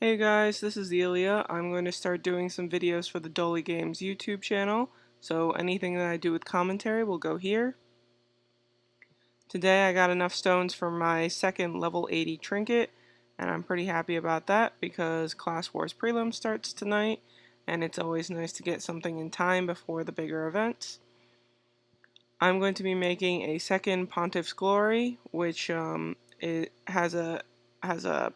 Hey guys, this is Elia. I'm going to start doing some videos for the Dolly Games YouTube channel, so anything that I do with commentary will go here. Today I got enough stones for my second level 80 trinket, and I'm pretty happy about that because Class Wars Prelim starts tonight, and it's always nice to get something in time before the bigger events. I'm going to be making a second Pontiff's Glory, which it has a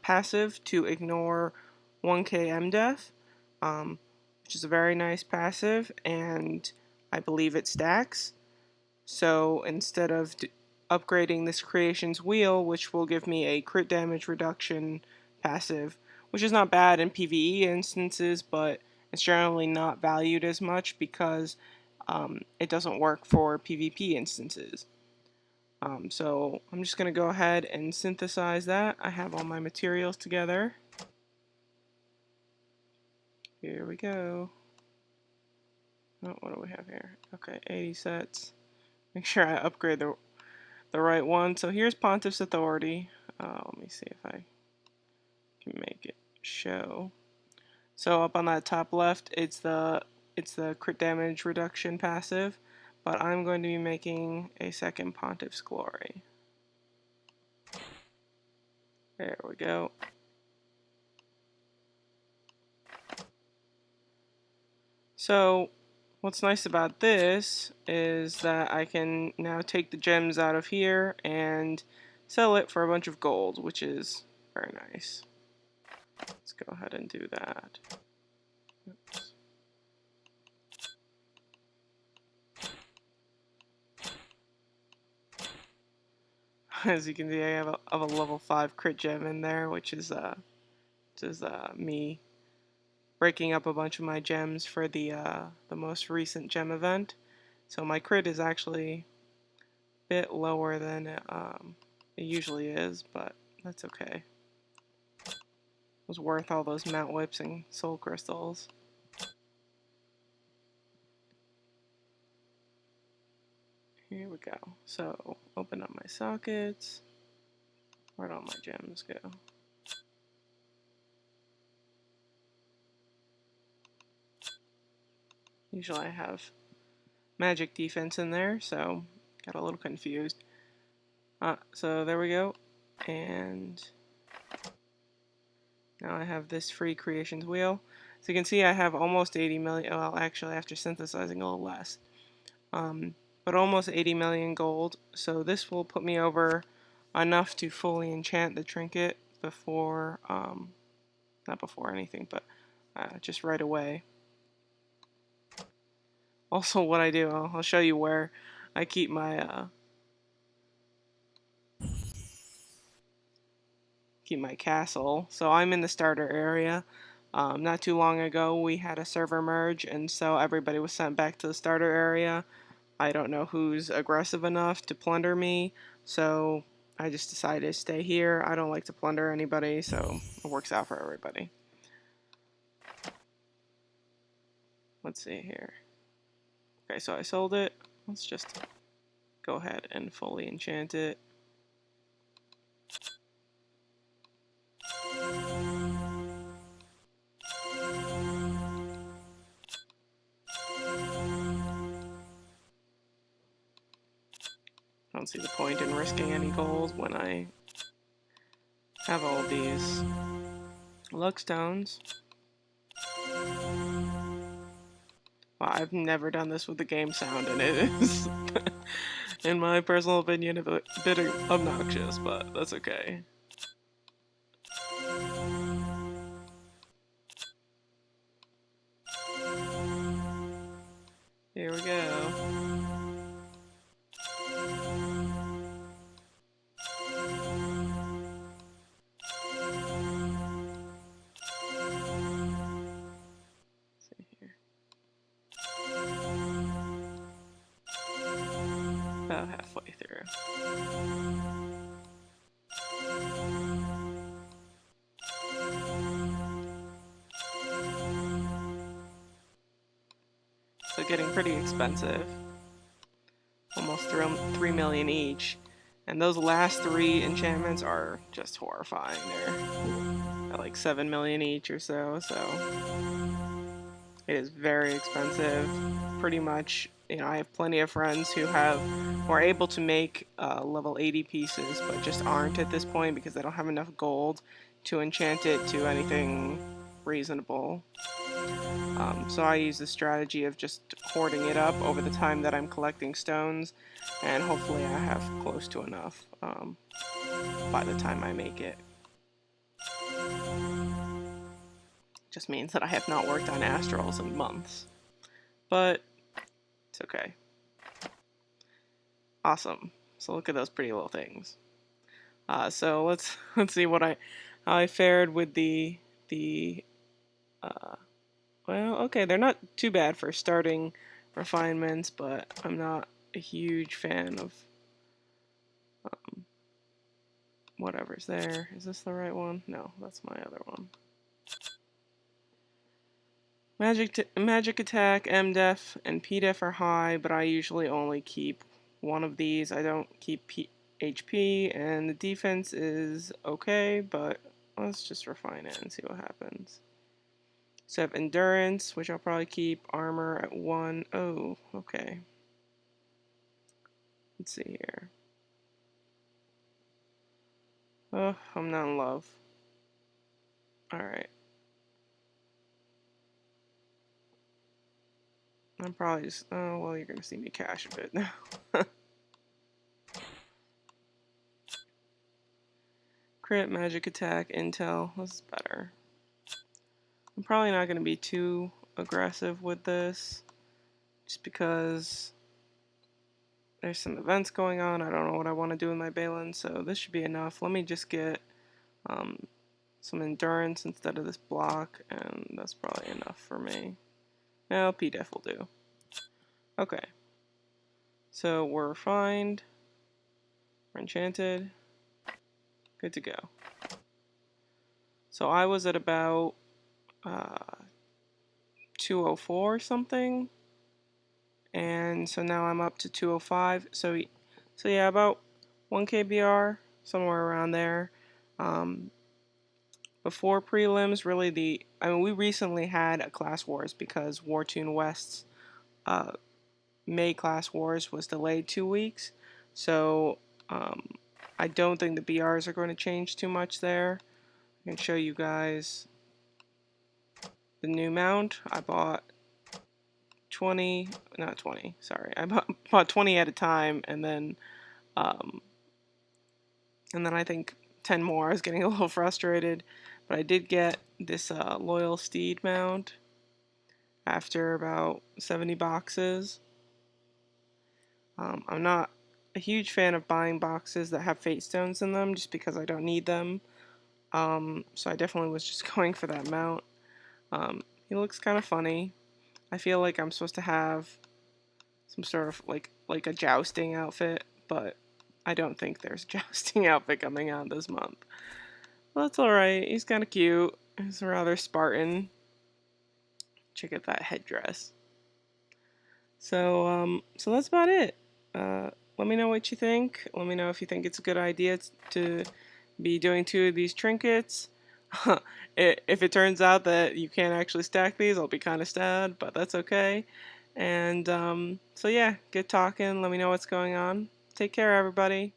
passive to ignore 1k MDef, which is a very nice passive, and I believe it stacks. So instead of upgrading this Creation's Wheel, which will give me a crit damage reduction passive, which is not bad in PvE instances, but it's generally not valued as much because it doesn't work for PvP instances. So I'm just going to go ahead and synthesize that. I have all my materials together. Here we go. Oh, what do we have here? Okay, 80 sets. Make sure I upgrade the right one. So here's Pontiff's Authority. Let me see if I can make it show. So up on that top left, it's the crit damage reduction passive, but I'm going to be making a second Pontiff's Glory. There we go. So what's nice about this is that I can now take the gems out of here and sell it for a bunch of gold, which is very nice. Let's go ahead and do that. Oops. As you can see, I have a level 5 crit gem in there, which is me breaking up a bunch of my gems for the most recent gem event. So my crit is actually a bit lower than it usually is, but that's okay. It was worth all those mount whips and soul crystals. Here we go. So open up my sockets. Where'd all my gems go? Usually I have magic defense in there, so got a little confused. So there we go, and now I have this free Creation's Wheel. So you can see I have almost 80 million, well actually after synthesizing a little less, but almost 80 million gold. So this will put me over enough to fully enchant the trinket before, not before anything, but just right away. Also what I do, I'll show you where I keep my castle. So I'm in the starter area. Not too long ago we had a server merge, and so everybody was sent back to the starter area. I don't know who's aggressive enough to plunder me, so I just decided to stay here. I don't like to plunder anybody, so it works out for everybody. Let's see here. Okay, so I sold it. Let's just go ahead and fully enchant it. I don't see the point in risking any gold when I have all these luck stones. Wow, I've never done this with the game sound, and it is, in my personal opinion, a bit obnoxious, but that's okay. Here we go. About halfway through. So getting pretty expensive. Almost 3 million each. And those last 3 enchantments are just horrifying there. at like 7 million each or so, it is very expensive. Pretty much, you know, I have plenty of friends who are able to make level 80 pieces, but just aren't at this point because they don't have enough gold to enchant it to anything reasonable. So I use the strategy of just hoarding it up over the time that I'm collecting stones, and hopefully I have close to enough by the time I make it. Just means that I have not worked on astrals in months, but it's okay. Awesome. So look at those pretty little things. So let's see how I fared with the well, okay, they're not too bad for starting refinements, but I'm not a huge fan of whatever's there. Is this the right one? No, that's my other one. Magic attack, MDef, and PDef are high, but I usually only keep one of these. I don't keep HP, and the defense is okay, but let's just refine it and see what happens. So I have endurance, which I'll probably keep. Armor at 1. Oh, okay. Let's see here. Oh, I'm not in love. Alright. I'm probably just... Oh, well, you're going to see me cash a bit now. Crit, magic attack, intel. This is better. I'm probably not going to be too aggressive with this, just because there's some events going on. I don't know what I want to do with my Balin, so this should be enough. Let me just get some endurance instead of this block, and that's probably enough for me. Now, PDef will do. Okay. So we're refined. We're enchanted. Good to go. So I was at about 204 or something, and so now I'm up to 205. So yeah, about 1 KBR, somewhere around there. Before prelims, really we recently had a class wars because Wartune West's May class wars was delayed 2 weeks, so I don't think the BRs are going to change too much there. I can show you guys the new mount. I bought 20, not 20, sorry. I bought 20 at a time, and then I think 10 more. I was getting a little frustrated, but I did get this Loyal Steed mount after about 70 boxes. I'm not a huge fan of buying boxes that have fate stones in them just because I don't need them. So I definitely was just going for that mount. He looks kind of funny. I feel like I'm supposed to have some sort of like a jousting outfit, but I don't think there's a jousting outfit coming out this month. Well, that's alright. He's kind of cute. He's rather Spartan. Check out that headdress. So that's about it. Let me know what you think. Let me know if you think it's a good idea to be doing 2 of these trinkets. If it turns out that you can't actually stack these, I'll be kind of sad, but that's okay. And so yeah, good talking. Let me know what's going on. Take care, everybody.